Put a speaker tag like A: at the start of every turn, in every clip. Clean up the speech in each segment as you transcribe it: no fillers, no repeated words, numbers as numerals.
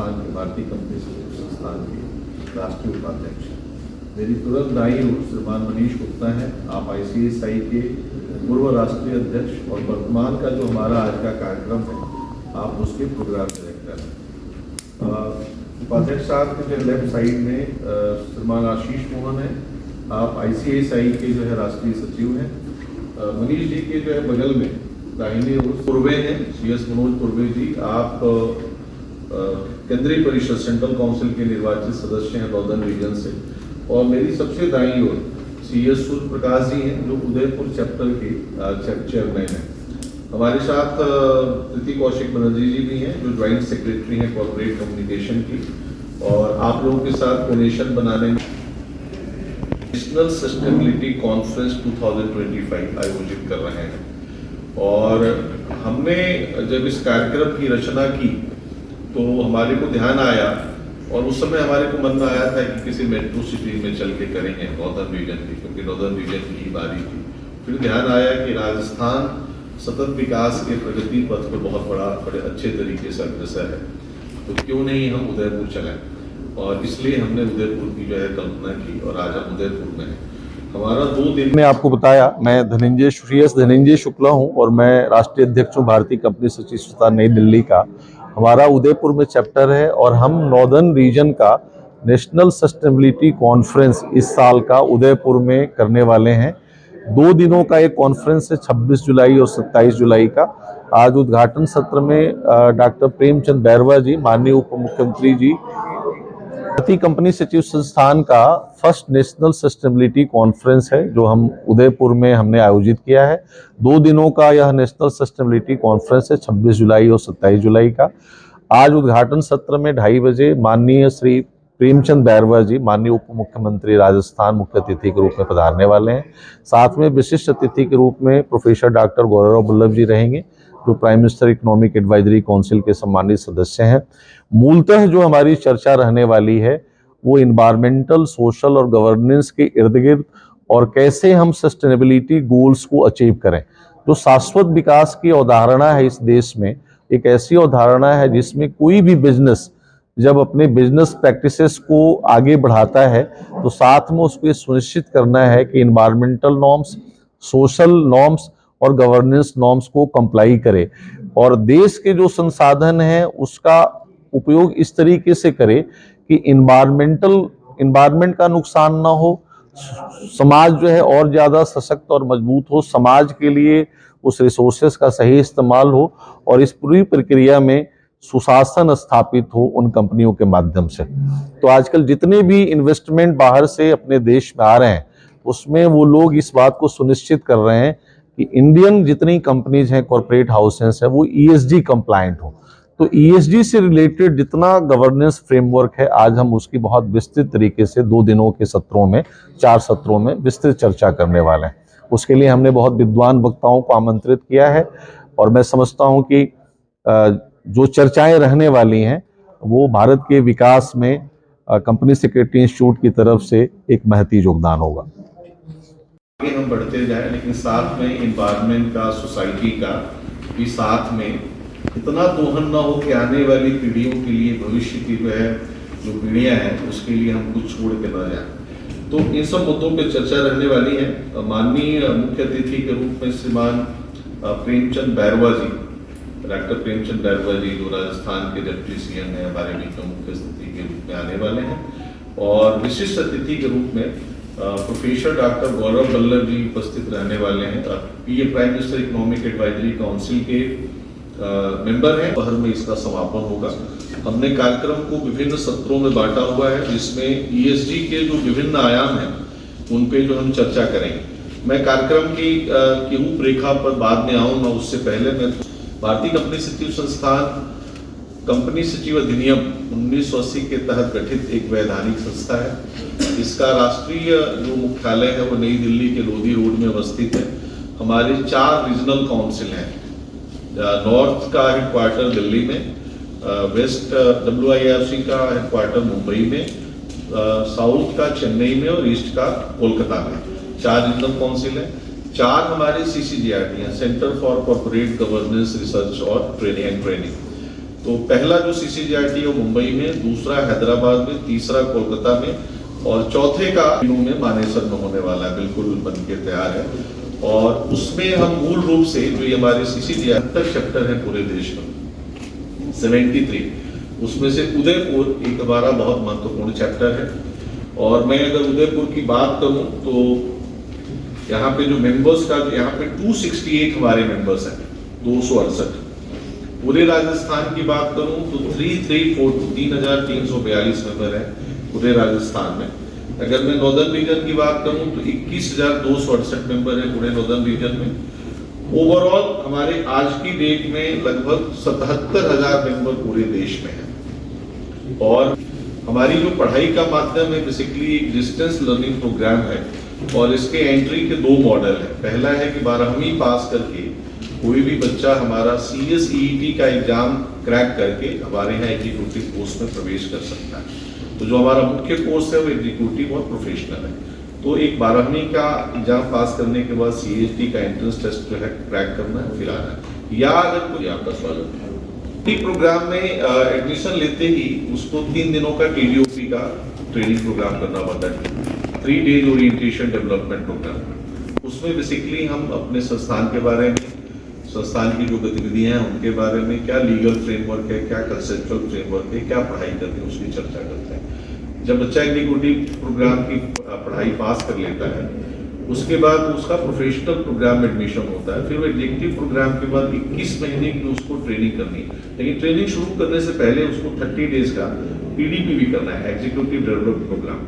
A: राजस्थान के भारतीय कंपनी संस्थान के राष्ट्रीय उपाध्यक्ष। मेरी तुरंत दाई ओर श्रीमान मनीष गुप्ता हैं, आप ICSI के पूर्व राष्ट्रीय अध्यक्ष और वर्तमान का जो हमारा आज का कार्यक्रम है आप उसके प्रोग्राम डायरेक्टर हैं। उपाध्यक्ष साहब के जो लेफ्ट साइड में श्रीमान आशीष मोहन है, आप ICSI के जो है राष्ट्रीय सचिव हैं। मनीष जी के जो है बगल में दाहिने ओर पूर्वे हैं CS मनोज पूर्वे जी, आप केंद्रीय परिषद सेंट्रल काउंसिल के निर्वाचित सदस्य हैं नॉर्दर्न रीजन से। और मेरी सबसे दाईं ओर CS सूर्य प्रकाश जी हैं जो उदयपुर चैप्टर के चेयरमैन हैं। हमारे साथ प्रीति कौशिक बनर्जी जी भी हैं जो ज्वाइंट सेक्रेटरी हैं कॉर्पोरेट कम्युनिकेशन की, और आप लोगों के साथ कोऑर्डिनेशन बनाने में नेशनल सस्टेनेबिलिटी कॉन्फ्रेंस 2025 आयोजित कर रहे हैं। और हमने जब इस कार्यक्रम की रचना की तो हमारे को ध्यान आया, और उस समय हमारे को मन में आया था कि किसी मेट्रो सिटी में चल के करेंगे नॉर्दर्न रीजन की, क्योंकि नॉर्दर्न रीजन की ही बारी थी। फिर ध्यान आया कि राजस्थान सतत विकास के प्रगति पथ पर बहुत बड़े अच्छे तरीके से अग्रसर है, तो क्यों नहीं हम उदयपुर चलें। और इसलिए हमने उदयपुर की जो है कल्पना की और आज हम उदयपुर में हैं। हमारा 2 दिन
B: मैंने आपको बताया, मैं धनंजय शुक्ला हूं और मैं राष्ट्रीय अध्यक्ष हूं भारतीय कंपनी सचिव संस्था नई दिल्ली का। हमारा उदयपुर में चैप्टर है और हम नॉर्दर्न रीजन का नेशनल सस्टेनेबिलिटी कॉन्फ्रेंस इस साल का उदयपुर में करने वाले हैं। 2 दिनों का एक कॉन्फ्रेंस है, 26 जुलाई और 27 जुलाई का। आज उद्घाटन सत्र में डॉक्टर प्रेमचंद बैरवा जी, माननीय उप मुख्यमंत्री जी, भारतीय कंपनी सचिव संस्थान का फर्स्ट नेशनल सस्टेनेबिलिटी कॉन्फ्रेंस है जो हम उदयपुर में हमने आयोजित किया है। 2 दिनों का यह नेशनल सस्टेनेबिलिटी कॉन्फ्रेंस है, 26 जुलाई और 27 जुलाई का। आज उद्घाटन सत्र में 2:30 बजे माननीय श्री प्रेमचंद बैरवा जी, माननीय उप मुख्यमंत्री राजस्थान, मुख्य अतिथि के रूप में पधारने वाले हैं। साथ में विशिष्ट अतिथि के रूप में प्रोफेसर डॉक्टर गौरव बल्लभ जी रहेंगे जो prime minister economic advisory council के सम्मानित सदस्य हैं। मूलतः जो हमारी चर्चा रहने वाली है वो इन्वायरमेंटल, सोशल और गवर्नेंस के इर्द गिर्द और कैसे हम सस्टेनेबिलिटी गोल्स को अचीव करें। जो शाश्वत विकास की अवधारणा है इस देश में, एक ऐसी अवधारणा है जिसमें कोई भी बिजनेस जब अपने बिजनेस प्रैक्टिसेस को आगे बढ़ाता है तो साथ में उसको ये सुनिश्चित करना है कि इन्वायरमेंटल नॉर्म्स, सोशल नॉर्म्स और गवर्नेंस नॉर्म्स को कंप्लाई करे, और देश के जो संसाधन हैं उसका उपयोग इस तरीके से करे कि इन्वायरमेंट का नुकसान ना हो, समाज जो है और ज्यादा सशक्त और मजबूत हो, समाज के लिए उस रिसोर्सेस का सही इस्तेमाल हो, और इस पूरी प्रक्रिया में सुशासन स्थापित हो उन कंपनियों के माध्यम से। तो आजकल जितने भी इन्वेस्टमेंट बाहर से अपने देश में आ रहे हैं उसमें वो लोग इस बात को सुनिश्चित कर रहे हैं कि इंडियन जितनी कंपनीज हैं, कॉर्पोरेट हाउसेस हैं, वो ESG कंप्लायंट हो। तो ESG से रिलेटेड जितना गवर्नेंस फ्रेमवर्क है आज हम उसकी बहुत विस्तृत तरीके से 2 दिनों के सत्रों में, 4 सत्रों में विस्तृत चर्चा करने वाले हैं। उसके लिए हमने बहुत विद्वान वक्ताओं को आमंत्रित किया है, और मैं समझता हूं कि जो चर्चाएं रहने वाली हैं वो भारत के विकास में कंपनी सेक्रेटरी इंस्टीट्यूट की तरफ से एक महती योगदान होगा।
A: आगे हम बढ़ते जाएं, लेकिन साथ में इन्वायरमेंट का, सोसाइटी का भी साथ में इतना दोहन ना हो कि आने वाली पीढ़ियों के लिए, भविष्य की जो पीढ़ियां हैं उसके लिए हम कुछ छोड़ के ना जाएं। तो इन सब मुद्दों पर चर्चा रहने वाली है। माननीय मुख्य अतिथि के रूप में श्रीमान प्रेमचंद बैरवा जी, डॉक्टर प्रेमचंद बैरवा जी जो राजस्थान के डिप्टी CM हैं, हमारे बीच में मुख्य अतिथि के रूप में आने वाले हैं। और विशिष्ट अतिथि के रूप में प्रोफेसर डॉक्टर गौरव बल्लभ जी उपस्थित रहने वाले हैं। ये prime minister economic advisory council के मेंबर हैं। दोपहर में इसका समापन होगा। हमने कार्यक्रम को विभिन्न सत्रों में बांटा हुआ है जिसमें ESG के जो विभिन्न आयाम हैं उन पे जो हम चर्चा करेंगे। मैं कार्यक्रम की रूपरेखा पर बाद में आऊँगा, उससे पहले मैं भारतीय कंपनी सचिव संस्थान कंपनी सचिव अधिनियम 1980 के तहत गठित एक वैधानिक संस्था है। इसका राष्ट्रीय जो मुख्यालय है वो नई दिल्ली के लोधी रोड में अवस्थित है। हमारे 4 रीजनल काउंसिल हैं। नॉर्थ का हेडक्वार्टर दिल्ली में, वेस्ट WIRC का हेडक्वार्टर मुंबई में, साउथ का चेन्नई में और ईस्ट का कोलकाता में। 4 रीजनल काउंसिल हैं। 4 हमारे CCGRT हैं, centre for corporate governance research और ट्रेनिंग। तो पहला जो CCGRT है वो मुंबई में, दूसरा हैदराबाद में, तीसरा कोलकाता में और चौथे का में मानेसर में होने वाला है, बिल्कुल बन के तैयार है। और उसमें हम मूल रूप से जो ये हमारे CCGRT चैप्टर है पूरे देश में 73, उसमें से उदयपुर एक हमारा बहुत महत्वपूर्ण चैप्टर है। और मैं अगर उदयपुर की बात करूं तो यहाँ पे जो मेंबर्स का, यहाँ पे 268 हमारे मेंबर्स हैं, 268। पूरे राजस्थान की बात करूं तो 3342 मेंबर हैं पूरे राजस्थान में। अगर मैं नॉर्दर्न रीजन की बात करूं तो 21,268 मेंबर हैं पूरे नॉर्दर्न रीजन में। ओवरऑल हमारे आज की डेट में लगभग 77,000 मेंबर पूरे देश में हैं। और हमारी जो पढ़ाई का माध्यम है बेसिकली एक डिस्टेंस लर्निंग प्रोग्राम है और इसके एंट्री के 2 मॉडल है। पहला है कि 12वीं पास करके कोई भी बच्चा हमारा CSEET का एग्जाम क्रैक करके हमारे यहाँ एग्जीक्यूटिव कोर्स में प्रवेश कर सकता है। तो जो हमारा मुख्य कोर्स है वो एग्जीक्यूटिव और प्रोफेशनल है। तो एक 12वीं का एग्जाम पास करने के बाद CSET का एंट्रेंस टेस्ट जो है क्रैक करना है, फिर आना है। या अगर कोई, आपका स्वागत है, प्रोग्राम में एडमिशन लेते ही उसको 3 दिनों का TDOP का ट्रेनिंग प्रोग्राम करना पड़ता है, 3 डेज ओरिएंटेशन डेवलपमेंट प्रोग्राम। उसमें बेसिकली हम अपने संस्थान के बारे में, संस्थान की जो गतिविधियां हैं उनके बारे में, क्या लीगल फ्रेमवर्क है, क्या कंसेप्चुअल फ्रेमवर्क है, क्या पढ़ाई करनी है, उसकी चर्चा करते हैं। जब बच्चा एग्जीक्यूटिव प्रोग्राम की पढ़ाई पास कर लेता है उसके बाद उसका प्रोफेशनल प्रोग्राम में एडमिशन होता है। फिर वो एग्जीक्यूटिव प्रोग्राम के बाद 21 महीने की उसको ट्रेनिंग करनी है, लेकिन ट्रेनिंग शुरू करने से पहले उसको 30 डेज का PDP भी करना है, एग्जीक्यूटिव डेवलपमेंट प्रोग्राम।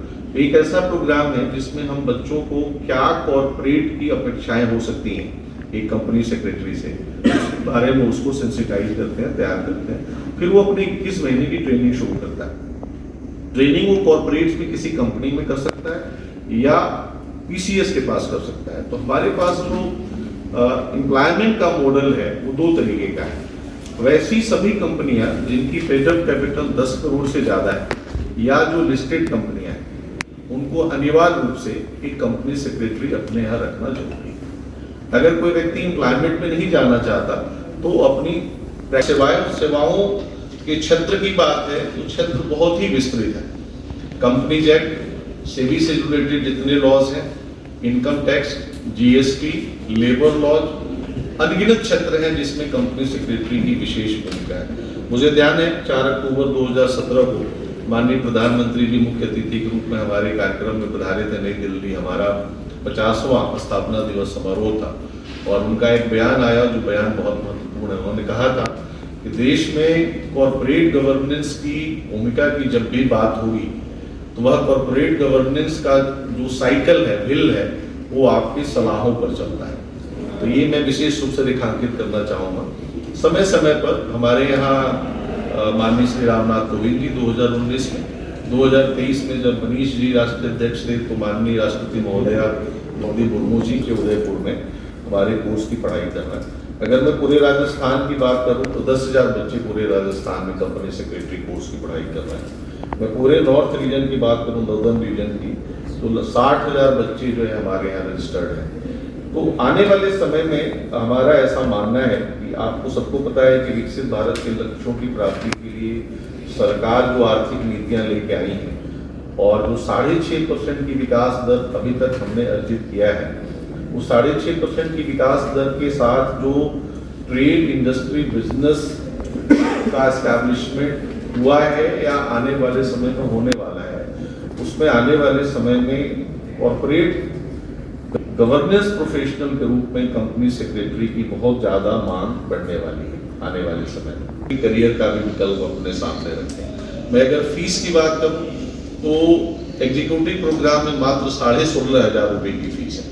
A: एक ऐसा प्रोग्राम है जिसमें हम बच्चों को क्या कॉर्पोरेट की अपेक्षाएं हो सकती हैं एक कंपनी सेक्रेटरी से, उसके बारे में उसको सेंसिटाइज करते हैं, तैयार करते हैं। फिर वो अपनी 21 महीने की ट्रेनिंग शुरू करता है। ट्रेनिंग वो कॉर्पोरेट्स में किसी कंपनी में कर सकता है या PCS के पास कर सकता है। तो हमारे पास जो एम्प्लॉयमेंट का मॉडल है वो 2 तरीके का है। वैसी सभी कंपनियां जिनकी पेटेंट कैपिटल 10 करोड़ से ज्यादा है या जो लिस्टेड कंपनियां हैं उनको अनिवार्य रूप से एक कंपनी सेक्रेटरी अपने यहाँ रखना जरूरी है। अगर कोई व्यक्ति एम्प्लॉयमेंट में नहीं जाना चाहता तो अपनी सेवाओं के क्षेत्र की बात है तो क्षेत्र बहुत ही विस्तृत है। कंपनीज एक्ट, सेबी से रिलेटेड जितने लॉज हैं, income tax, GST, labour laws, अनगिनत क्षेत्र हैं जिसमें कंपनी सेक्रेटरी की विशेष भूमिका है। मुझे ध्यान है 4 अक्टूबर 2017 को माननीय प्रधानमंत्री जी मुख्य अतिथि के रूप में हमारे कार्यक्रम में पधारे थे नई दिल्ली। हमारा 50वां स्थापना दिवस समारोह था और उनका एक बयान आया जो बयान बहुत महत्वपूर्ण है। उन्होंने कहा था कि देश में कॉर्पोरेट गवर्नेंस की भूमिका की जब भी बात होगी तो वह कॉर्पोरेट गवर्नेंस का जो साइकिल है, व्हील है, वो आपकी सलाहों पर चलता है। तो ये मैं विशेष रूप से रेखांकित करना चाहूँगा। समय समय पर हमारे यहाँ माननीय श्री रामनाथ कोविंद जी 2019 में, 2023 में जब मनीष जी राष्ट्रीय अध्यक्ष थे तो माननीय राष्ट्रपति महोदया द्रौपदी मुर्मू जी के उदयपुर में हमारे कोर्स की पढ़ाई कर रहे हैं। अगर मैं पूरे राजस्थान की बात करूं तो 10,000 बच्चे पूरे राजस्थान में कंपनी सेक्रेटरी कोर्स की पढ़ाई कर रहे हैं। मैं पूरे नॉर्थ रीजन की बात करूं, नॉर्दर्न रीजन की, तो 60,000 बच्चे जो है हमारे यहाँ रजिस्टर्ड हैं। तो आने वाले समय में हमारा ऐसा मानना है कि आपको सबको पता है कि विकसित भारत के लक्ष्यों की प्राप्ति के लिए सरकार जो आर्थिक नीतियाँ लेके आई हैं और जो 6.5% की विकास दर अभी तक हमने अर्जित किया है, वो 6.5% की विकास दर के साथ जो ट्रेड, इंडस्ट्री, बिजनेस का एस्टैब्लिशमेंट हुआ है या आने वाले समय में होने वाला है, उसमें आने वाले समय में कॉर्पोरेट गवर्नेंस प्रोफेशनल के रूप में कंपनी सेक्रेटरी की बहुत ज़्यादा मांग बढ़ने वाली है आने वाले समय में। करियर का भी विकल्प अपने सामने रखें। मैं अगर फीस की बात करूं तो एग्जीक्यूटिव प्रोग्राम में मात्र 16,500 रुपये की फीस है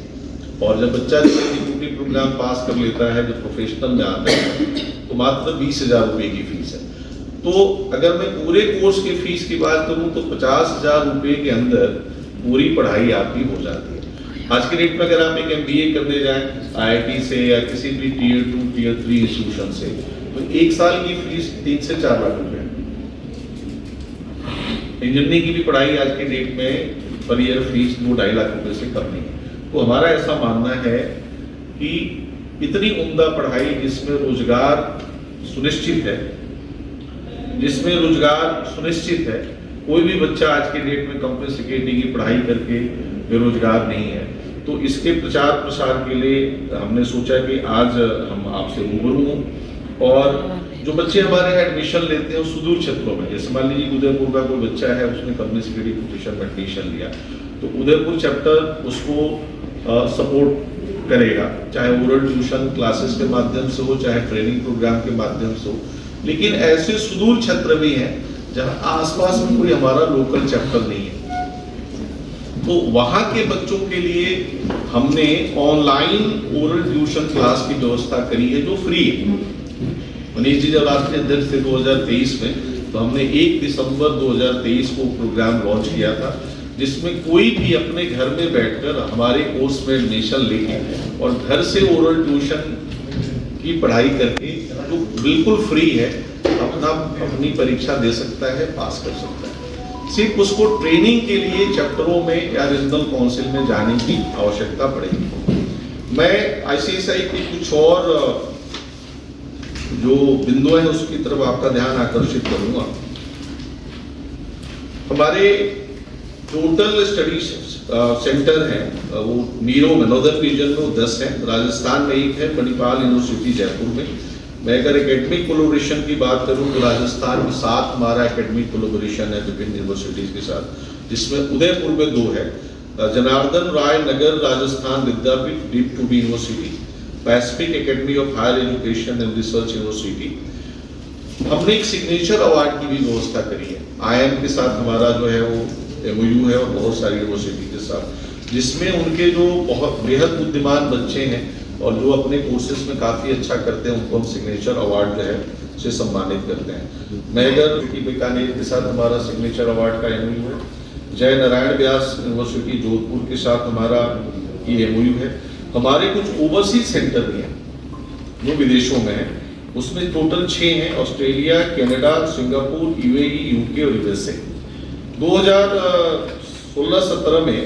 A: और जब बच्चा एग्जीक्यूटिव प्रोग्राम पास कर लेता है, जो प्रोफेशनल में आता है, तो मात्र 20,000 रुपये की फीस है। तो अगर मैं पूरे कोर्स की फीस की बात करूं तो 50,000 रुपये के अंदर पूरी पढ़ाई आपकी हो जाती है। आज के डेट में अगर आप एक MBA करने जाएं IIT से या किसी भी Tier 2, Tier 3 इंस्टीट्यूशन से, तो 1 साल की फीस 3 से 4 लाख रुपए। इंजीनियरिंग की भी पढ़ाई आज के डेट में पर ईयर फीस 2-2.5 लाख रुपए से कम नहीं है। तो हमारा ऐसा मानना है कि इतनी उम्दा पढ़ाई जिसमें रोजगार सुनिश्चित है जिसमें रोजगार सुनिश्चित है। कोई भी बच्चा आज के डेट में कंपनी सेक्रेटरी की पढ़ाई करके बेरोजगार नहीं है। तो इसके प्रचार प्रसार के लिए हमने सोचा कि आज हम आपसे रूबरू हों और जो बच्चे हमारे यहाँ एडमिशन लेते हैं सुदूर क्षेत्रों में, जैसे मान लीजिए उदयपुर का कोई बच्चा है, उसने कंपनी सेक्रेटरी प्रोफेशन में एडमिशन लिया, तो उदयपुर चैप्टर उसको सपोर्ट करेगा, चाहे ओरल ट्यूशन क्लासेस के माध्यम से हो, चाहे ट्रेनिंग प्रोग्राम के माध्यम से हो। लेकिन ऐसे सुदूर क्षेत्र भी हैं जहाँ आसपास में कोई हमारा लोकल चैप्टर नहीं है, तो वहाँ के बच्चों के लिए हमने ऑनलाइन ओरल ट्यूशन क्लास की व्यवस्था करी है जो फ्री है। मनीष जी जब राष्ट्रीय अध्यक्ष थे 2023 में, तो हमने 1 दिसंबर 2023 को प्रोग्राम लॉन्च किया था, जिसमें कोई भी अपने घर में बैठकर हमारे कोर्स में एडमिशन लेके और घर से ओरल ट्यूशन की पढ़ाई करके, जो बिल्कुल फ्री है, अपनी परीक्षा दे सकता है, पास कर सकता है। सिर्फ उसको ट्रेनिंग के लिए चैप्टरों में या रीजनल काउंसिल में जाने की आवश्यकता पड़ेगी। मैं आईसीएसआई की कुछ और जो बिंदु है उसकी तरफ आपका ध्यान आकर्षित करूंगा। हमारे टोटल स्टडी सेंटर हैं वो नीरो में नॉर्दर्न रीजन में 10 है, राजस्थान में 1 है, मणिपाल यूनिवर्सिटी जयपुर में। मैं अगर एकेडमिक कोलैबोरेशन की बात करूं तो राजस्थान में 7 हमारा एकेडमिक कोलैबोरेशन है विभिन्न यूनिवर्सिटीज के साथ, जिसमें उदयपुर में 2 है, जनार्दन राय नगर राजस्थान विद्यापीठ डीप to be university, Pacific Academy of Higher Education and Research University. हमने एक सिग्नेचर अवार्ड की भी व्यवस्था करी है, IIM के साथ हमारा जो है वो MOU है और बहुत सारी यूनिवर्सिटी के साथ, जिसमें उनके जो बहुत बेहद बुद्धिमान बच्चे हैं और जो अपने कोर्सेज में काफ़ी अच्छा करते हैं, उनको हम सिग्नेचर अवार्ड जो है से सम्मानित करते हैं। मैगर की बीकानेर के साथ हमारा सिग्नेचर अवार्ड का MOU है, जय नारायण व्यास यूनिवर्सिटी जोधपुर के साथ हमारा ये MOU है। हमारे कुछ ओवरसीज सेंटर भी हैं जो विदेशों में हैं, उसमें टोटल 6 हैं, Australia, Canada, Singapore, UAE, UK और USA। 2016-17 में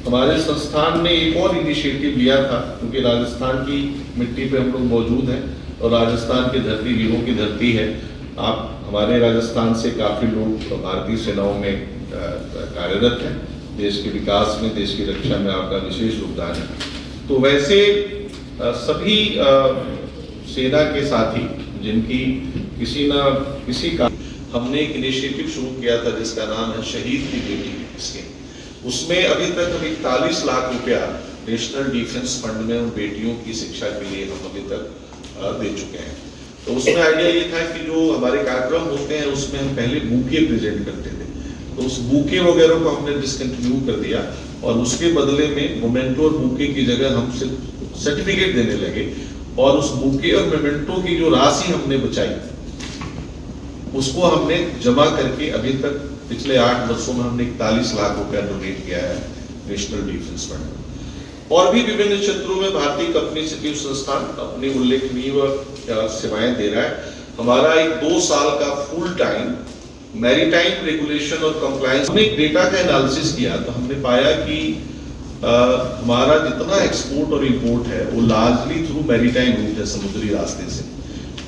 A: हमारे संस्थान ने एक और इनिशिएटिव लिया था, क्योंकि राजस्थान की मिट्टी पे हम लोग मौजूद हैं और राजस्थान की धरती वीरों की धरती है। आप हमारे राजस्थान से काफ़ी लोग भारतीय सेनाओं में कार्यरत हैं, देश के विकास में, देश की रक्षा में आपका विशेष योगदान है। तो वैसे सभी सेना के साथी जिनकी किसी न किसी का हमने एक इनिशिएटिव शुरू किया था जिसका नाम है शहीद की बेटी स्कीम। उसमें अभी तक हम 41 लाख रुपया नेशनल डिफेंस फंड में उन बेटियों की शिक्षा के लिए हम अभी तक दे चुके हैं। तो उसमें आइडिया ये था कि जो हमारे कार्यक्रम होते हैं उसमें हम पहले बुके प्रेजेंट करते थे, तो उस बुके वगैरह को हमने डिसकंटिन्यू कर दिया और उसके बदले में मोमेंटो और बुके की जगह हम सिर्फ सर्टिफिकेट देने लगे, और उस बुके और मोमेंटो की जो राशि हमने बचाई उसको हमने जमा करके अभी तक पिछले 8 वर्षों में हमने 41 लाख रुपया डोनेट किया है नेशनल डिफेंस फंड। और भी विभिन्न क्षेत्रों में भारतीय कंपनी सचिव संस्थान अपनी उल्लेखनीय सेवाएं दे रहा है। हमारा एक 2 साल का फुल टाइम मैरीटाइम रेगुलेशन और कंप्लायंस, हमने एक डेटा का एनालिसिस किया तो हमने पाया कि हमारा जितना एक्सपोर्ट और इंपोर्ट है वो लार्जली थ्रू मैरीटाइम रूट है, समुद्री रास्ते से,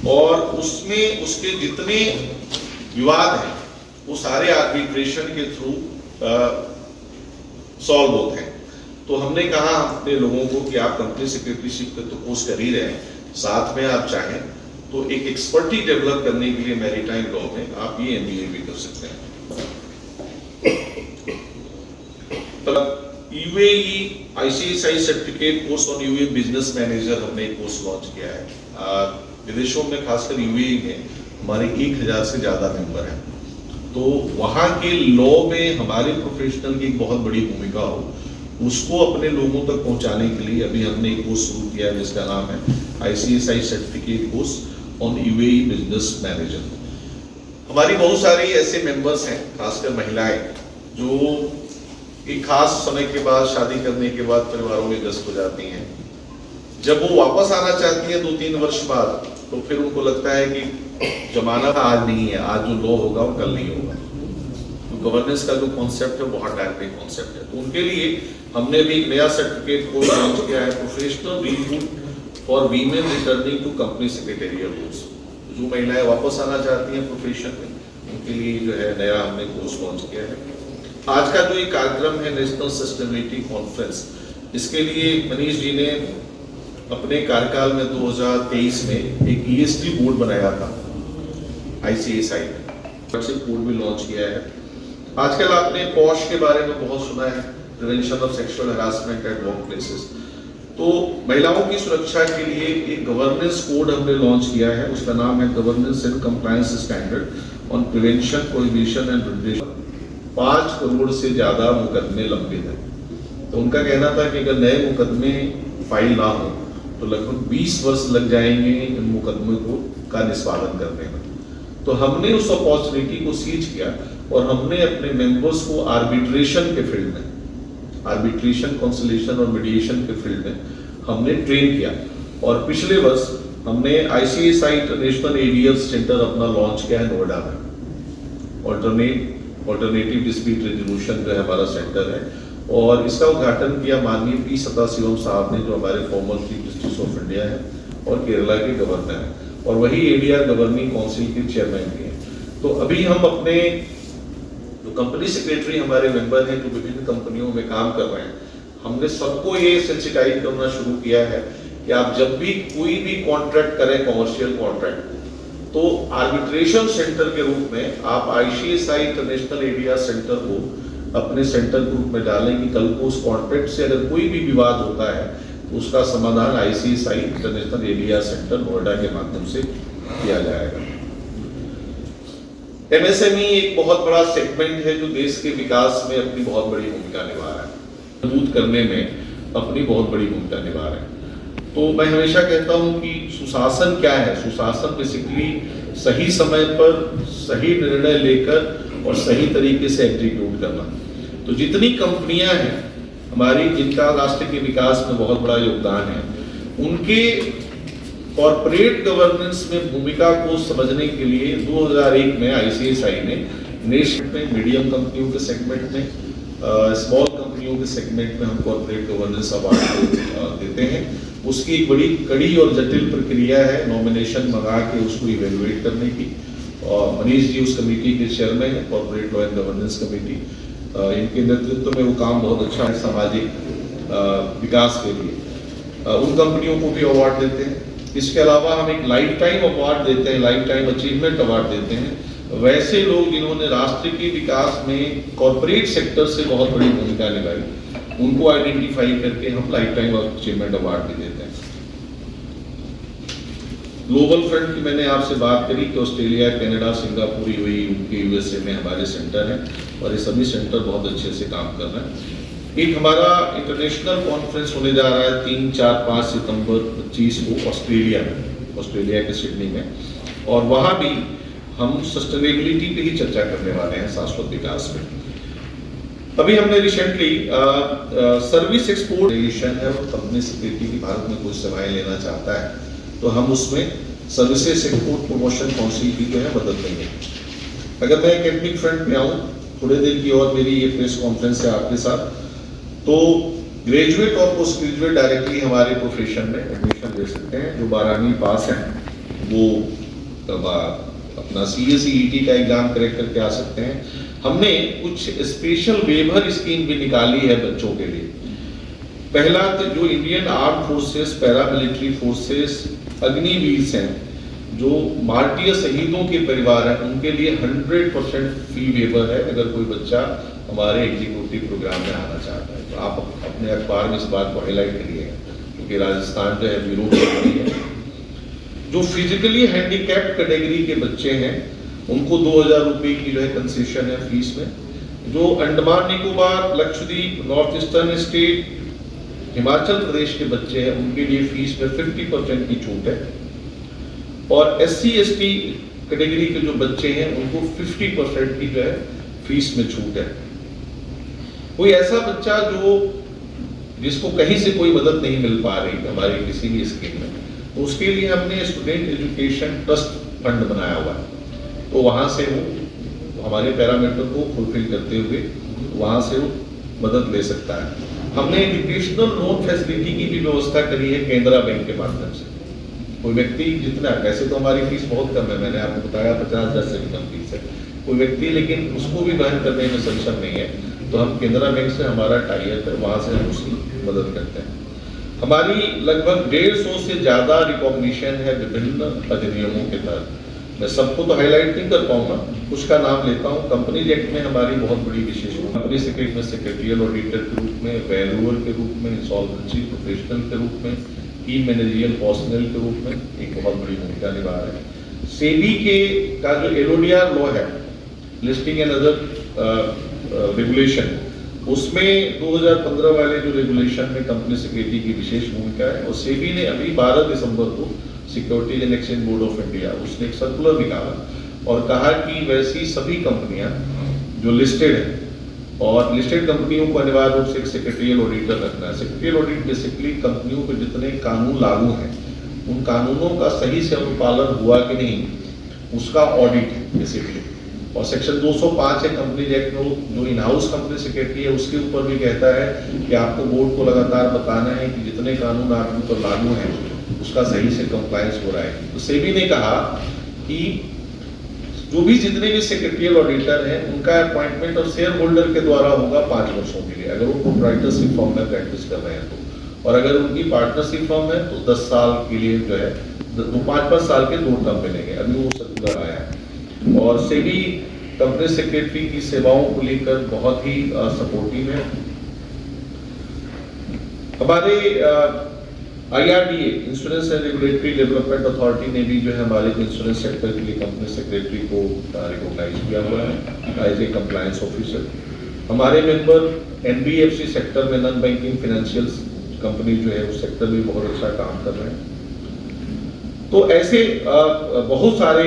A: और उसमें उसके जितने विवाद हैं वो सारे आर्बिट्रेशन के थ्रू सॉल्व होते हैं। तो हमने कहा अपने लोगों को कि आप कंपनी सेक्रेटरीशिप का तो कोर्स कर ही रहे हैं, साथ में आप चाहें तो एक एक्सपर्टी डेवलप करने के लिए मैरीटाइम लॉ में आप ये MBA भी कर सकते हैं। UAE ICSI certificate course on UAE business manager हमने एक कोर्स लॉन्च किया है। विदेशों में खासकर UAE में हमारे 1000 से ज़्यादा मेंबर हैं, तो वहाँ के लॉ में हमारे प्रोफेशनल की एक बहुत बड़ी भूमिका हो, उसको अपने लोगों तक पहुँचाने के लिए अभी हमने एक कोर्स शुरू किया है जिसका नाम है ICSI certificate course on UAE business manager. हमारी बहुत सारी ऐसे मेंबर्स हैं, खासकर महिलाएं, जो एक खास समय के बाद, शादी करने के बाद परिवारों में व्यस्त हो जाती हैं। जब वो वापस आना चाहती हैं 2-3 वर्ष बाद, तो फिर उनको लगता है कि जमाना आज नहीं है, आज जो लॉ होगा वो कल नहीं होगा। तो गवर्नेंस का जो कॉन्सेप्ट है बहुत डायरेक्ट कॉन्सेप्ट है, तो उनके लिए हमने भी एक नया सर्टिफिकेट कोर्स लॉन्च किया है, professional recruit for women returning to company secretarial roles. जो महिलाएं वापस आना चाहती हैं प्रोफेशन में, उनके लिए जो है नया हमने कोर्स लॉन्च किया है। आज का जो ये कार्यक्रम है नेशनल सस्टेनेबिलिटी कॉन्फ्रेंस, इसके लिए मनीष जी ने अपने कार्यकाल में 2023 में एक ESG बोर्ड बनाया था ICSI में, बोर्ड भी लॉन्च किया है। आजकल आपने पॉश के बारे में बहुत सुना है, prevention of sexual harassment at work places. तो महिलाओं की सुरक्षा के लिए एक गवर्नेंस कोड हमने लॉन्च किया है, उसका नाम है governance and compliance standard on prevention, prohibition and redressal. 5 crore से ज्यादा मुकदमे लंबित हैं। तो उनका कहना था कि अगर नए मुकदमे फाइल ना हो तो लगभग 20 वर्ष लग जाएंगे इन मुकदमे का निष्पादन करने में। तो हमने उस अपॉर्चुनिटी को सीज किया और हमने अपने मेंबर्स को आर्बिट्रेशन के फील्ड में, आर्बिट्रेशन, कंसोलिडेशन और मीडिएशन के फील्ड में हमने ट्रेन किया। और पिछले वर्ष हमने ICSI इंटरनेशनल ADL सेंटर अपना लॉन्च किया है नोएडा में। ऑल्टरनेटिव डिस्प्यूट रेजोल्यूशन जो है हमारा सेंटर है, और इसका उद्घाटन किया माननीय P सदाशिवम साहब ने, जो हमारे former chief justice of India है और केरला के गवर्नर हैं, और वही ADR गवर्निंग काउंसिल के चेयरमैन भी हैं। तो अभी हम अपने जो कंपनी सेक्रेटरी हमारे मेंबर हैं जो विभिन्न कंपनियों में काम कर रहे हैं, हमने सबको ये सेंसिटाइज करना शुरू किया है कि आप जब भी कोई भी कॉन्ट्रैक्ट करें, कॉमर्शियल कॉन्ट्रैक्ट, तो आर्बिट्रेशन सेंटर के रूप में आप ICSI इंटरनेशनल ADR सेंटर को अपने सेंटर ग्रुप में डालें कि कल को उस कॉन्ट्रैक्ट से अगर कोई भी विवाद होता है तो उसका समाधान ICSI international ADR centre Noida के माध्यम से किया जाएगा। MSME एक बहुत बड़ा सेगमेंट है जो देश के विकास में अपनी बहुत बड़ी भूमिका निभा रहा है, मजबूत करने में अपनी बहुत बड़ी भूमिका निभा रहे हैं। तो मैं हमेशा कहता हूं कि सुशासन क्या है? सुशासन बेसिकली सही समय पर सही निर्णय लेकर और सही तरीके से एग्जीक्यूट करना। तो जितनी कंपनियां हैं हमारी जिनका राष्ट्र के विकास में बहुत बड़ा योगदान है, उनके कॉर्पोरेट गवर्नेंस में भूमिका को समझने के लिए 2001 में ICSI ने नेशनल में मीडियम कंपनियों के सेगमेंट में, स्मॉल कंपनियों के सेगमेंट में हम कॉर्पोरेट गवर्नेंस अवार्ड देते हैं। उसकी एक बड़ी कड़ी और जटिल प्रक्रिया है नॉमिनेशन मंगा के उसको इवेलुएट करने की, और मनीष जी उस कमेटी के चेयरमैन है, corporate law and governance committee. इनके नेतृत्व में वो काम बहुत अच्छा है सामाजिक विकास के लिए। उन कंपनियों को भी अवार्ड देते हैं। इसके अलावा हम एक लाइफ टाइम अवार्ड देते हैं, लाइफ टाइम अचीवमेंट अवार्ड देते हैं वैसे लोग जिन्होंने राष्ट्र के विकास में कॉर्पोरेट सेक्टर से बहुत बड़ी भूमिका निभाई, उनको आइडेंटिफाई करके हम लाइफ टाइम अचीवमेंट अवार्ड भी देते हैं। ग्लोबल फ्रंट की मैंने आपसे बात करी कि Australia, Canada, Singapore, UAE, UK, USA में हमारे सेंटर हैं और ये सभी सेंटर बहुत अच्छे से काम कर रहे हैं। एक हमारा इंटरनेशनल कॉन्फ्रेंस होने जा रहा है 3, 4, 5 सितंबर 25 को ऑस्ट्रेलिया में, ऑस्ट्रेलिया के सिडनी में, और वहाँ भी हम सस्टेनेबिलिटी पे ही चर्चा करने वाले हैं, शाश्वत विकास पे। अभी हमने रिसेंटली सर्विस एक्सपोर्ट रिलेशन है और कंपनी सेक्रेटरी की भारत में कोई सेवाएं लेना चाहता है तो हम उसमें सर्विसेज एक्सपोर्ट प्रमोशन काउंसिल की जो है मदद लेंगे। अगर मैं एकेडमिक फ्रंट में आऊँ, थोड़े दिन की और मेरी ये प्रेस कॉन्फ्रेंस है आपके साथ, तो ग्रेजुएट और पोस्ट ग्रेजुएट डायरेक्टली हमारे प्रोफेशन में एडमिशन ले सकते हैं। जो 12वीं पास हैं वो अपना CSEET का एग्जाम क्रैक करके आ सकते हैं। हमने कुछ स्पेशल वेवर स्कीम भी निकाली है बच्चों के लिए। पहला तो जो Indian arm forces, paramilitary forces, Agniveer हैं, जो मार्टियर शहीदों के परिवार हैं, उनके लिए 100% फी वेवर है अगर कोई बच्चा हमारे एग्जीक्यूटिव प्रोग्राम में आना चाहता है। तो आप अपने अखबार में इस बात को हाईलाइट करिएगा, क्योंकि राजस्थान जो है ब्यूरो है। जो फिजिकली हैंडीकैप्ड कैटेगरी के बच्चे हैं उनको 2000 रुपये की जो है कंसेशन है फीस में। जो Andaman Nicobar, Lakshadweep, north eastern state, Himachal Pradesh के बच्चे हैं उनके लिए फीस में 50% की छूट है, और SC ST कैटेगरी के जो बच्चे हैं उनको 50% की जो है फीस में छूट है। कोई ऐसा बच्चा जो जिसको कहीं से कोई मदद नहीं मिल पा रही हमारी किसी भी स्कीम में, तो उसके लिए हमने स्टूडेंट एजुकेशन ट्रस्ट फंड बनाया हुआ है। तो वहाँ से वो हमारे पैरामीटर को फुलफिल करते हुए वहाँ से वो मदद ले सकता है। हमने एजुकेशनल लोन फैसिलिटी की भी व्यवस्था करी है केंद्रा बैंक के माध्यम से। कोई व्यक्ति जितना, वैसे तो हमारी फीस बहुत कम है, मैंने आपको बताया 50,000 से भी कम फीस है, कोई व्यक्ति लेकिन उसको भी वहन करने में सक्षम नहीं है, तो हम केनरा बैंक से हमारा टाई अप है, वहाँ से हम उसकी मदद करते हैं। हमारी लगभग 150 से ज़्यादा रिकॉग्निशन है विभिन्न अधिनियमों के तहत। मैं सबको तो हाईलाइट नहीं कर पाऊंगा, कुछ का नाम लेता हूँ। कंपनीज एक्ट में हमारी बहुत बड़ी विशेषता, कंपनी सेक्रेटरी में सेक्रेटरियल ऑडिटर के रूप में, वैल्यूअर के रूप में, इंसॉल्वेंसी प्रोफेशनल के रूप में, की मैनेजरियल पर्सनल के रूप में एक बहुत बड़ी भूमिका निभा रहे हैं। सेबी के का जो एलोडियार लॉ है, लिस्टिंग एंड अदर रेगुलेशन, उसमें 2015 वाले जो रेगुलेशन में कंपनी सेक्रेटरी की विशेष भूमिका है। और सेबी ने अभी 12 दिसंबर को securities and exchange board of India उसने एक सर्कुलर निकाला और कहा कि वैसी सभी कंपनियां जो लिस्टेड है, और लिस्टेड कंपनियों को अनिवार्य रूप से एक सेक्रेटरियल ऑडिटर रखना है। सेक्रेटरियल ऑडिट बेसिकली कंपनियों पे जितने कानून लागू हैं उन कानूनों का सही से अनुपालन हुआ कि नहीं उसका ऑडिट है बेसिकली। और सेक्शन 205 है कंपनीज एक्ट में, जो इन हाउस कंपनी सेक्रेटरी है उसके ऊपर भी कहता है कि आपको बोर्ड को लगातार बताना है कि जितने कानून आपके ऊपर लागू हैं उसका सही से कंप्लायंस हो रहा है। तो सेबी ने कहा कि जो भी जितने भी सेक्रेटरियल ऑडिटर हैं उनका अपॉइंटमेंट और शेयर होल्डर के द्वारा होगा 5 वर्षों के लिए, अगर वो प्रोप्राइटरशिप फॉर्म में प्रैक्टिस कर रहे हैं तो। और अगर उनकी पार्टनरशिप फॉर्म है तो 10 साल के लिए जो है 5-5 साल के 2 टर्म मिलेंगे। अभी वो सर्कुलर आया है। और सेबी कंपनी सेक्रेटरी की सेवाओं को लेकर बहुत ही सपोर्टिव है। हमारे IRDA insurance and regulatory development authority ने भी जो है हमारे इंश्योरेंस सेक्टर के लिए कंपनी सेक्रेटरी को रिकॉग्नाइज किया हुआ है एज ए कंप्लायंस ऑफिसर। हमारे मेंबर NBFC सेक्टर में, नॉन बैंकिंग फाइनेंशियल कंपनी जो है उस सेक्टर में बहुत अच्छा काम कर रहे हैं। तो ऐसे बहुत सारे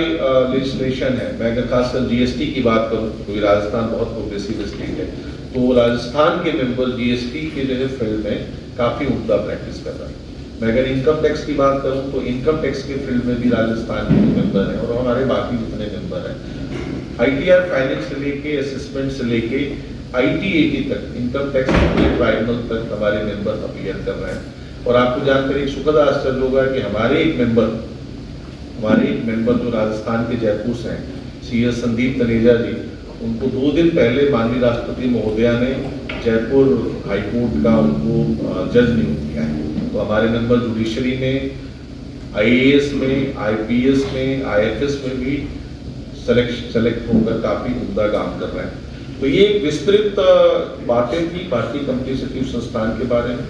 A: लेजिस्लेशन है। मैं अगर खासकर GST की बात करूँ, क्योंकि राजस्थान बहुत प्रोग्रेसिव स्टेट है, तो राजस्थान के मेंबर GST के जो है फील्ड में काफ़ी उम्दा प्रैक्टिस कर रहा है। मैं अगर इनकम टैक्स की बात करूं तो इनकम टैक्स के फील्ड में भी राजस्थान के मेंबर हैं और हमारे बाकी जितने मेंबर हैं। ITR फाइनेंस से लेके असेसमेंट से लेके ITAT तक, इनकम टैक्स ट्राइब्यूनल तक हमारे मेंबर अपीयर कर रहे हैं। और आपको जानकर एक सुखद आश्चर्य होगा कि हमारे एक मेंबर जो राजस्थान के जयपुर से हैं, CS संदीप तनेजा जी, उनको 2 दिन पहले माननीय राष्ट्रपति महोदया ने जयपुर हाईकोर्ट का उनको जज नियुक्त किया है। तो हमारे मेंबर जुडिशरी में, IAS में, IPS में, IFS में भी सेलेक्ट होकर काफ़ी उम्दा काम कर रहे हैं। तो ये एक विस्तृत बातें थी भारतीय कंपनी सचिव संस्थान के बारे में।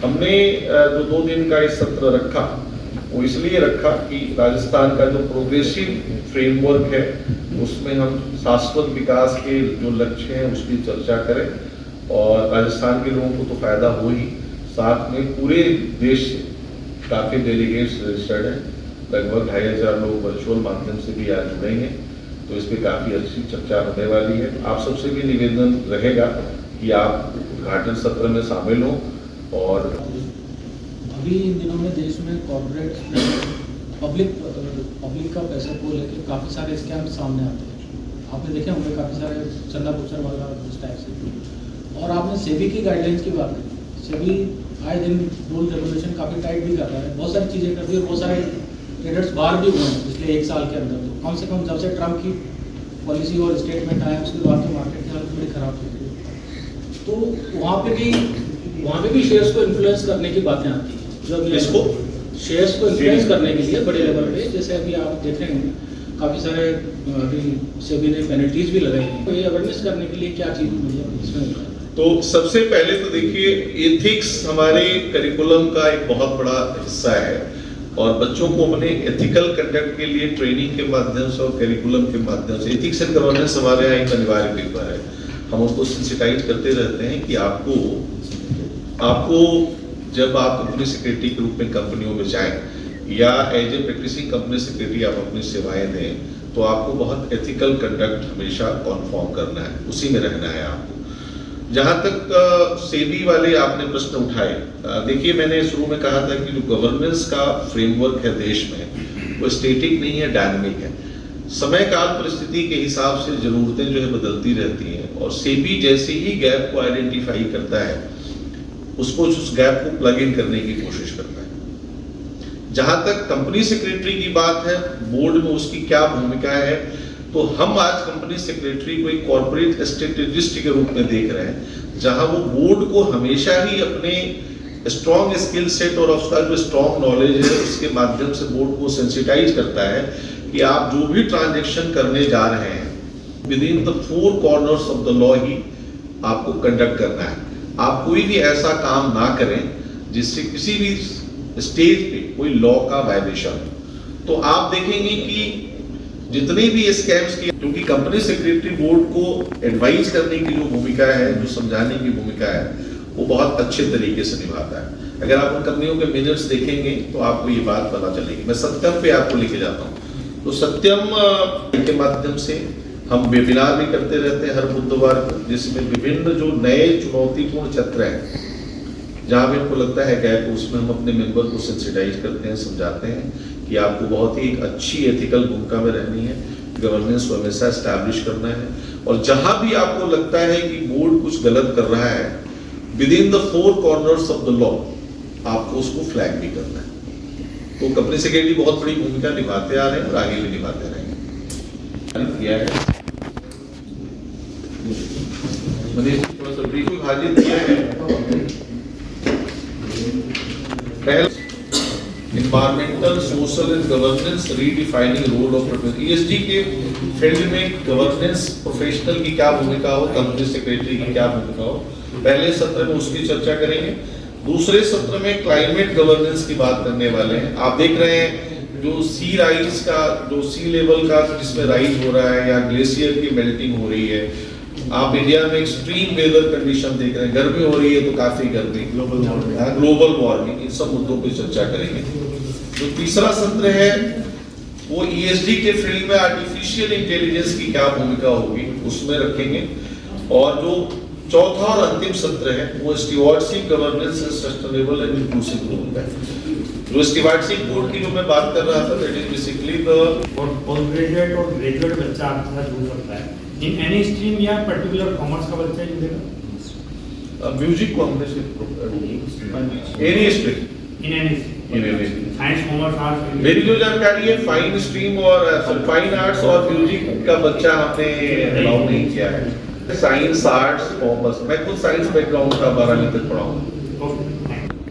A: हमने जो 2 दिन का इस सत्र रखा वो इसलिए रखा कि राजस्थान का जो प्रोग्रेसिव फ्रेमवर्क है उसमें हम शाश्वत विकास के जो लक्ष्य हैं उसकी चर्चा करें। और राजस्थान के लोगों को तो फायदा हो ही, साथ में पूरे देश से काफ़ी डेलीगेट्स रजिस्टर्ड हैं, लगभग 2500 लोग वर्चुअल माध्यम से भी आज जुड़ेंगे। तो इस पर काफ़ी अच्छी चर्चा होने वाली है। आप सबसे भी निवेदन रहेगा कि आप उद्घाटन सत्र में शामिल हों। और
C: अभी इन दिनों में देश में कॉर्पोरेट पब्लिक का पैसे को लेकर काफ़ी सारे स्कैम सामने आते हैं। आपने देखे होंगे काफ़ी सारे चंदा पुचर वाला इस टाइप से। और आपने सेबी की गाइडलाइंस की बात की। सेबी आए दिन रूल रेगुलेशन काफ़ी टाइट भी कर रहा है, बहुत सारी चीज़ें कर रही है, बहुत सारे ट्रेडर्स बाहर भी हुए हैं पिछले 1 साल के अंदर। तो कम से कम जब से ट्रम्प की पॉलिसी और स्टेटमेंट आया उसके बाद तो मार्केट की हालत बड़ी ख़राब हो गई। तो वहाँ पे भी शेयर्स को इन्फ्लुएंस करने की बातें आती हैं। जो
A: इसको
C: शेयर्स को इन्फ्लुएंस करने के लिए बड़े लेवल पे, जैसे अभी आप देख रहे हैं काफ़ी सारे अभी सेबी ने पेनल्टीज भी लगाई हैं। तो ये अवेयरनेस करने के लिए क्या चीज़ मतलब इसमें?
A: तो सबसे पहले तो देखिए, एथिक्स हमारे करिकुलम का एक बहुत बड़ा हिस्सा है और बच्चों को अपने एथिकल कंडक्ट के लिए ट्रेनिंग के माध्यम से और करिकुलम के माध्यम से एथिक्स एंड गवर्नेंस हमारे यहाँ एक अनिवार्य पेपर है। हम उसको सेंसिटाइज करते रहते हैं कि आपको जब आप कंपनी सेक्रेटरी के रूप में कंपनियों में जाएं या as a practising company secretary आप अपनी सेवाएं दें, तो आपको बहुत एथिकल कंडक्ट हमेशा कॉन्फॉर्म करना है, उसी में रहना है आपको। जहाँ तक सेबी वाले आपने प्रश्न उठाए, देखिए मैंने शुरू में कहा था कि जो गवर्नेंस का फ्रेमवर्क है देश में वो स्टैटिक नहीं है, डायनामिक है। समय काल परिस्थिति के हिसाब से जरूरतें जो है बदलती रहती हैं और सेबी जैसे ही गैप को आइडेंटिफाई करता है उसको उस गैप को प्लग इन करने की कोशिश करता है। जहां तक कंपनी सेक्रेटरी की बात है, बोर्ड में उसकी क्या भूमिका है, तो हम आज कंपनी सेक्रेटरी को एक कॉर्पोरेट स्ट्रेटेजिस्ट के रूप में देख रहे हैं, जहां वो बोर्ड को हमेशा ही अपने स्ट्रॉन्ग स्किल सेट और उसका जो स्ट्रॉन्ग नॉलेज है उसके माध्यम से बोर्ड को सेंसिटाइज करता है कि आप जो भी ट्रांजेक्शन करने जा रहे हैं within the 4 corners of the law ही आपको कंडक्ट करना है। आप कोई भी ऐसा काम ना करें जिससे किसी भी स्टेज पे कोई लॉ का वायलेशन। तो आप देखेंगे कि जितने भी स्कैम्स की, क्योंकि कंपनी सेक्रेटरी बोर्ड को एडवाइस करने की जो भूमिका है, जो समझाने की भूमिका है, वो बहुत अच्छे तरीके से निभाता है। अगर आप उन कंपनियों के मिनट्स देखेंगे तो आपको ये बात पता चलेगी। मैं सत्यम पे आपको लेके जाता हूँ। तो सत्यम के माध्यम से हम वेबिनार भी करते रहते हैं हर बुधवार को, जिसमें विभिन्न जो नए चुनौतीपूर्ण क्षेत्र हैं जहाँ भी हमको लगता है गैप, उसमें हम अपने मेंबर को सेंसिटाइज करते हैं, समझाते हैं कि आपको बहुत ही एक अच्छी एथिकल भूमिका में रहनी है, गवर्नेंस को हमेशा एस्टैब्लिश करना है, और जहां भी आपको लगता है कि बोर्ड कुछ गलत कर रहा है with in the 4 corners of the law आपको उसको फ्लैग भी करना है। तो कंपनी सेक्रेटरी बहुत बड़ी भूमिका निभाते आ रहे हैं और आगे भी निभाते रहेंगे। किया है मनीष, थोड़ा सा ब्रीफ विभाजित किया है। पहले environmental, social and governance redefining role of professional. ESD के फील्ड में गवर्नेंस प्रोफेशनल की क्या भूमिका हो, कंपनी सेक्रेटरी की क्या भूमिका हो, पहले सत्र में उसकी चर्चा करेंगे। दूसरे सत्र में क्लाइमेट गवर्नेंस की बात करने वाले हैं। आप देख रहे हैं जो सी राइज का, जो सी लेवल का जिसमें राइज हो रहा है या ग्लेशियर की मेल्टिंग हो रही है, आप इंडिया में एक्सट्रीम वेदर कंडीशन देख रहे हैं, गर्मी हो रही है तो काफी गर्मी, ग्लोबल वार्मिंग, इन सब मुद्दों पर चर्चा करेंगे। जो तीसरा सत्र है वो ईएसडी के फील्ड में आर्टिफिशियल इंटेलिजेंस की क्या भूमिका होगी उसमें रखेंगे। और जो चौथा और अंतिम सत्र है वो stewardship, governance and sustainable and inclusive growth है। जो स्टीवर्डशिप बोर्ड की जो मैं बात कर रहा था, that is basically the
D: post graduate और ग्रेजुएट बच्चा आपके साथ जुड़ सकता है इन एनी स्ट्रीम या पर्टिकुलर कॉमर्स का बच्चा जुड़ेगा?
A: म्यूजिक को हमने any stream,
D: in any science, commerce, arts.
A: मेरी जो जानकारी है फाइन स्ट्रीम और फाइन आर्ट्स और म्यूजिक का बच्चा हमने अलाउ नहीं किया है। साइंस, आर्ट्स, कॉमर्स, मैं खुद साइंस बैकग्राउंड का 12वीं तक पढ़ा हूँ।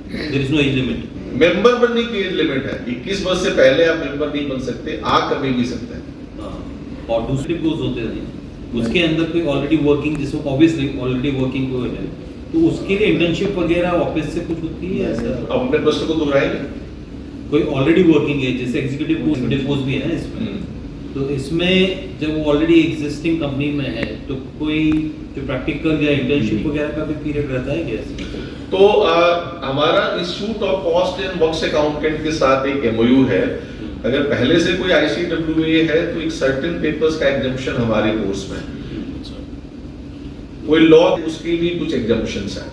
E: There is no age limit.
A: Member बनने की एज लिमिट है, 21 वर्ष से पहले आप मेंबर नहीं बन सकते, आप कभी भी सकते हैं।
E: और दूसरे कोर्स होते हैं उसके अंदर कोई ऑलरेडी वर्किंग, जिसको ऑब्वियसली ऑलरेडी वर्किंग कोई है तो उसके लिए इंटर्नशिप वगैरह ऑफिस से कुछ होती है ऐसा?
A: अपने प्रश्न को दोहराएंगे।
E: कोई ऑलरेडी वर्किंग है, जैसे एग्जीक्यूटिव पोस्ट भी है ना इसमें, तो इसमें जब वो ऑलरेडी एग्जिस्टिंग कंपनी में है तो कोई जो प्रैक्टिकल या इंटर्नशिप वगैरह का भी पीरियड रहता है क्या इसमें?
A: तो हमारा institute of cost and works accountant के साथ एक एमओयू है। अगर पहले से कोई आईसीडब्ल्यूए है तो एक सर्टेन पेपर्स का एग्जम्पशन हमारे कोर्स में है। कोई लॉ, उसके लिए कुछ एग्जम्पशंस हैं।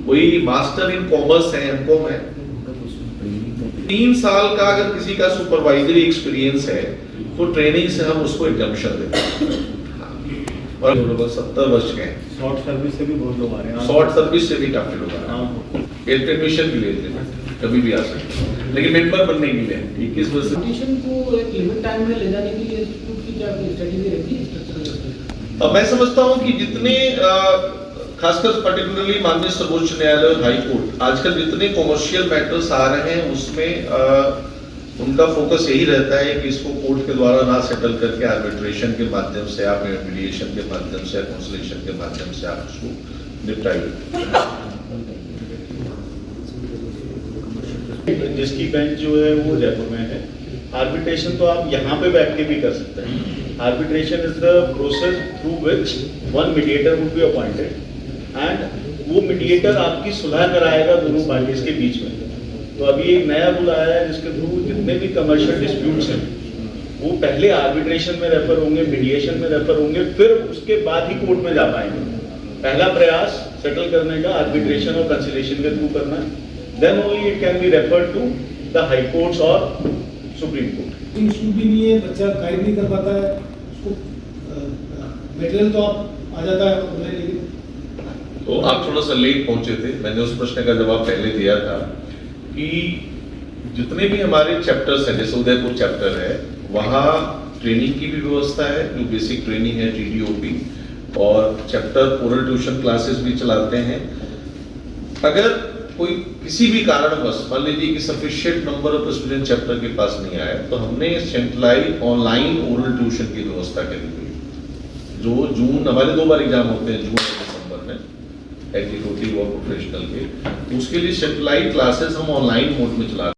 A: कोई मास्टर इन कॉमर्स है, एमकॉम है, 3 साल का अगर किसी का सुपरवाइजरी एक्सपीरियंस है तो ट्रेनिंग से हम उसको एग्जम्पशन देते हैं। और लगभग 70 वर्ष के हैं।
D: शॉर्ट सर्विस से भी बहुत लोग आ रहे हैं।
A: शॉर्ट सर्विस से भी काफी लोग आ रहे हैं। एडमिशन के लिए कभी भी आ सकते हैं, लेकिन मेंबर बनने के लिए 21 वर्ष से।
C: कंपटीशन को एक लिमिट टाइम में ले जाने के लिए इंस्टीट्यूट की क्या स्ट्रेटजी रहती है, स्ट्रक्चरल?
A: मैं समझता हूं कि जितने खासकर पर्टिकुलरली माननीय सर्वोच्च न्यायालय और हाई कोर्ट आजकल जितने कॉमर्शियल मैटर्स आ रहे हैं उसमें उनका फोकस यही रहता है कि इसको कोर्ट के द्वारा ना सेटल करके आर्बिट्रेशन के माध्यम से, आप मीडिएशन के माध्यम से, कंसोलिडेशन के माध्यम से आप उसको निपटाइए।
F: जिसकी बेंच जो है वो जयपुर में है। आर्बिट्रेशन तो आप यहाँ पे बैठ के भी कर सकते हैं। Arbitration is the process through which one mediator would be appointed and वो मीडिएटर आपकी सुलह कराएगा दोनों पार्टीज के बीच में। तो अभी एक नया रूल आया है जिसके थ्रू जितने भी कमर्शियल डिस्प्यूट्स हैं वो पहले आर्बिट्रेशन में रेफर होंगे, मीडिएशन में रेफर होंगे, फिर उसके बाद ही कोर्ट में जा पाएंगे। पहला प्रयास सेटल करने का आर्बिट्रेशन और कंसिलिएशन के थ्रू करना है, then only it can be referred to the high courts और सुप्रीम कोर्ट।
G: इंस्टीट्यूट भी नहीं है, बच्चा गाइड नहीं कर पाता है, उसको मटेरियल तो आप आ जाता है ऑनलाइन, लेकिन
A: तो आप थोड़ा सा लेट पहुंचे थे। मैंने उस प्रश्न का जवाब पहले दिया था कि जितने भी हमारे चैप्टर्स हैं, जैसे उदयपुर चैप्टर है, वहाँ ट्रेनिंग की भी व्यवस्था है, जो बेसिक ट्रेनिंग है GDOP, और चैप्टर ओरल ट्यूशन क्लासेस भी चलाते हैं। अगर कोई किसी भी कारणवश मान लीजिए कि sufficient number of student chapter के पास नहीं आए, तो हमने सेंट्रलाइज ऑनलाइन ओरल ट्यूशन की व्यवस्था करी हुई है। जो जून, हमारे 2 बार एग्जाम होते हैं, जून और दिसंबर में एग्जीक्यूटिव और प्रोफेशनल के, उसके लिए सेंट्रलाइज क्लासेस हम ऑनलाइन मोड में चला